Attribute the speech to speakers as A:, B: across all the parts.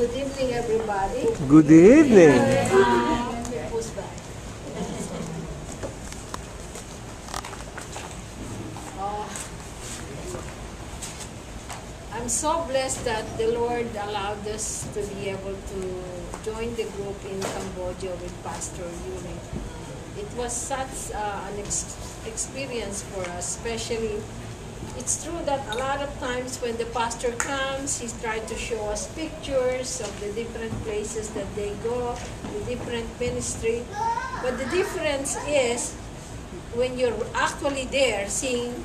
A: Good evening, everybody.
B: Good evening.
A: I'm so blessed that the Lord allowed us to be able to join the group in Cambodia with Pastor Yuli. It was such an experience for us, especially. It's true that a lot of times when the pastor comes, he's trying to show us pictures of the different places that they go, the different ministry. But the difference is when you're actually there, seeing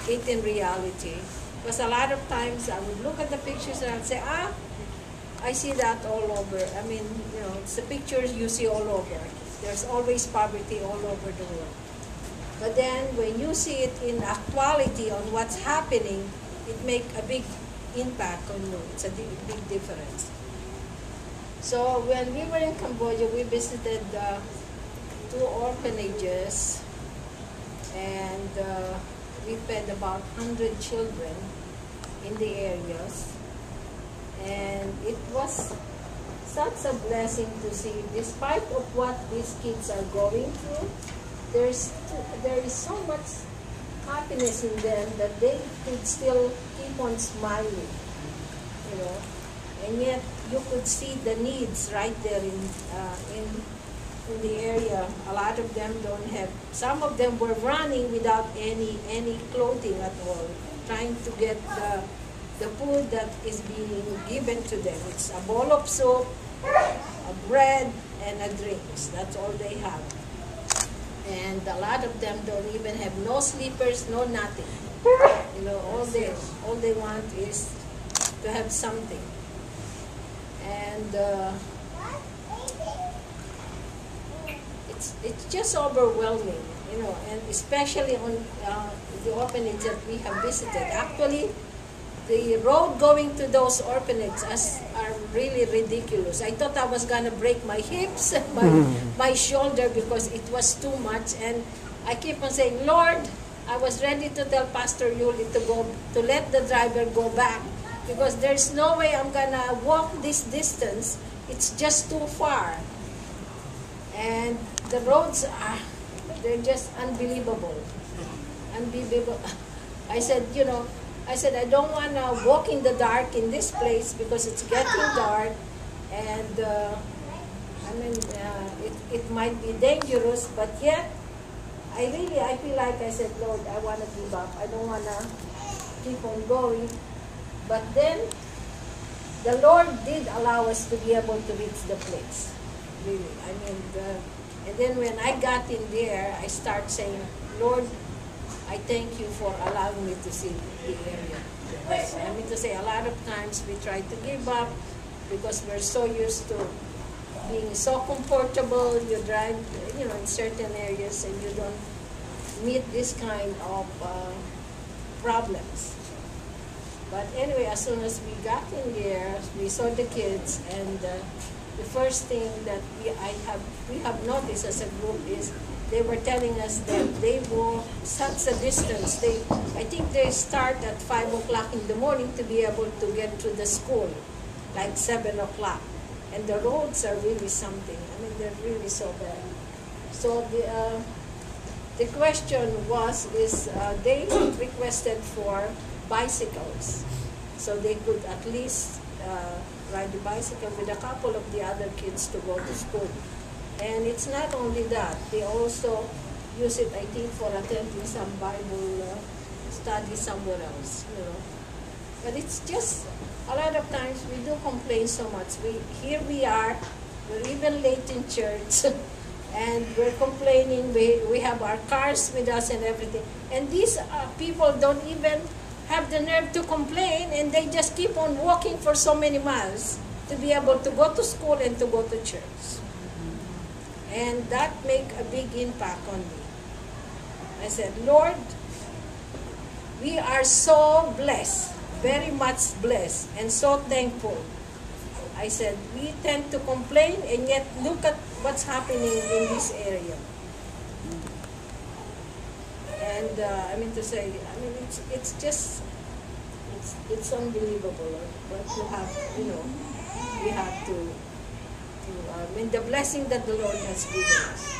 A: it in reality. Because a lot of times I would look at the pictures and I'd say, I see that all over. I mean, it's the pictures you see all over. There's always poverty all over the world. But then when you see it in actuality on what's happening, it makes a big impact on you. It's a big difference. So when we were in Cambodia, we visited 2 orphanages, and we fed about 100 children in the areas. And it was such a blessing to see, despite of what these kids are going through, there is so much happiness in them that they could still keep on smiling, and yet you could see the needs right there in the area. A lot of them don't have. Some of them were running without any clothing at all, trying to get the food that is being given to them. It's a bowl of soup, a bread, and a drinks. That's all they have. And a lot of them don't even have no sleepers, no nothing. All they want is to have something. And it's just overwhelming, and especially on the orphanage that we have visited. Actually, the road going to those orphanages are really ridiculous. I thought I was gonna break my hips, my shoulder, because it was too much. And I keep on saying, Lord, I was ready to tell Pastor Yuli to let the driver go back, because there's no way I'm gonna walk this distance. It's just too far. And the roads they're just unbelievable. Unbelievable. I said, I don't want to walk in the dark in this place because it's getting dark, and it might be dangerous, but yet I feel like I said, Lord, I want to give up. I don't want to keep on going. But then the Lord did allow us to be able to reach the place. Really, and then when I got in there, I start saying, Lord, I thank you for allowing me to see the area. Because, to say, a lot of times we try to give up because we're so used to being so comfortable. You drive, in certain areas, and you don't meet this kind of problems. But anyway, as soon as we got in there, we saw the kids, and the first thing that we have noticed as a group is they were telling us that they walk such a distance. I think they start at 5 o'clock in the morning to be able to get to the school, like 7 o'clock. And the roads are really something. They're really so bad. So the question is they requested for bicycles, so they could at least ride the bicycle with a couple of the other kids to go to school. And it's not only that, they also use it, I think, for attending some Bible study somewhere else, But it's just, a lot of times we do complain so much. Here we are, we're even late in church, and we're complaining, we have our cars with us and everything. And these people don't even have the nerve to complain, and they just keep on walking for so many miles to be able to go to school and to go to church. And that made a big impact on me. I said, Lord, we are so blessed, very much blessed, and so thankful. I said, we tend to complain, and yet look at what's happening in this area. And it's just, it's unbelievable what you have, we have to I mean, the blessing that the Lord has given us,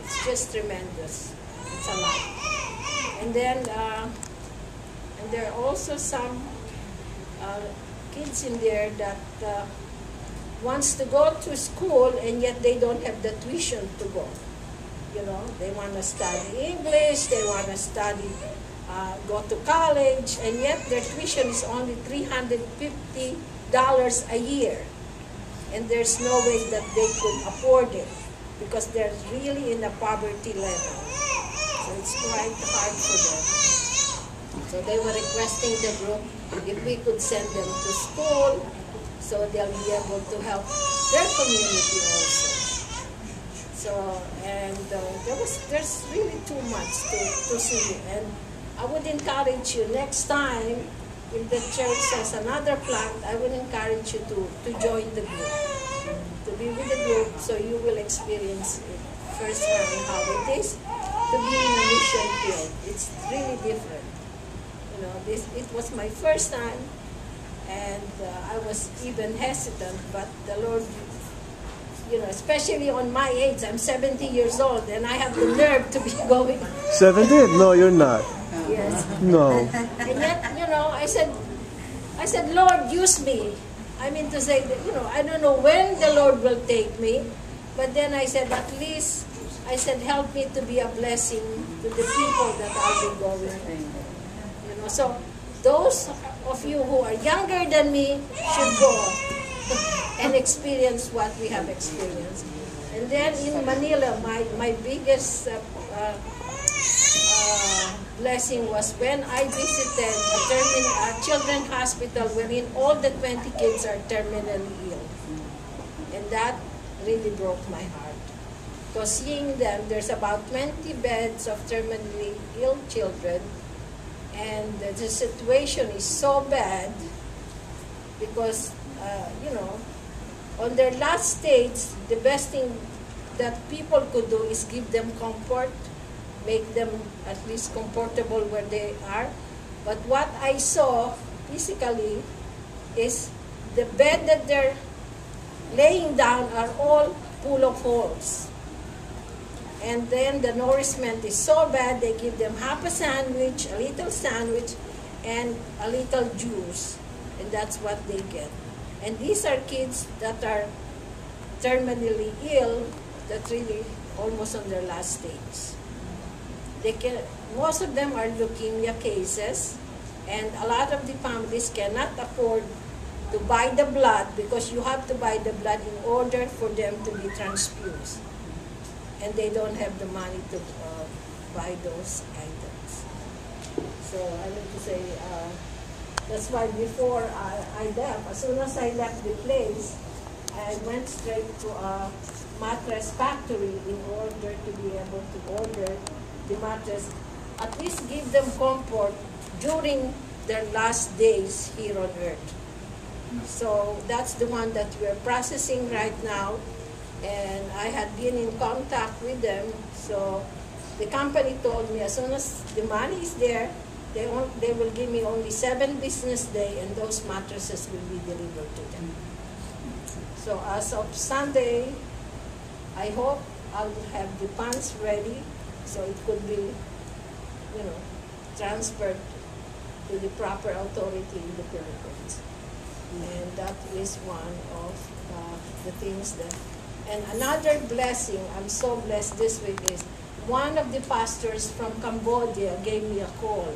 A: it's just tremendous. It's a lot. And then, and there are also some kids in there that wants to go to school and yet they don't have the tuition to go. They want to study English, they want to study, go to college, and yet their tuition is only $350 a year. And there's no way that they could afford it because they're really in a poverty level. So it's quite hard for them. So they were requesting the group if we could send them to school so they'll be able to help their community also. So, and there's really too much to see. And I would encourage you next time, if the church has another plant, I would encourage you to join the group, to be with the group, so you will experience it firsthand how it is to be in a mission field. It's really different. It was my first time, and I was even hesitant, but the Lord, especially on my age, I'm 70 years old, and I have the nerve to be going.
B: 70? No, you're not.
A: Yes.
B: No.
A: And yet, I said, Lord, use me. I mean to say that, I don't know when the Lord will take me, but then I said, at least, help me to be a blessing to the people that I'll be going with. So those of you who are younger than me should go and experience what we have experienced. And then in Manila, my biggest blessing was when I visited a children's hospital wherein all the 20 kids are terminally ill. And that really broke my heart. Because seeing them, there's about 20 beds of terminally ill children, and the situation is so bad because, on their last stage, the best thing that people could do is give them comfort, make them at least comfortable where they are. But what I saw physically is the bed that they're laying down are all full of holes. And then the nourishment is so bad, they give them half a sandwich, a little sandwich, and a little juice. And that's what they get. And these are kids that are terminally ill, that really almost on their last stage. Most of them are leukemia cases, and a lot of the families cannot afford to buy the blood because you have to buy the blood in order for them to be transfused. And they don't have the money to buy those items. So I need to say, that's why before I left, as soon as I left the place, I went straight to a mattress factory in order to be able to order the mattress, at least give them comfort during their last days here on earth. So that's the one that we're processing right now. And I had been in contact with them, so the company told me as soon as the money is there, they will give me only 7 business days, and those mattresses will be delivered to them. So as of Sunday, I hope I'll have the funds ready, so it could be, transferred to the proper authority in the Philippines. And that is one of the things that. And another blessing, I'm so blessed this week, is one of the pastors from Cambodia gave me a call.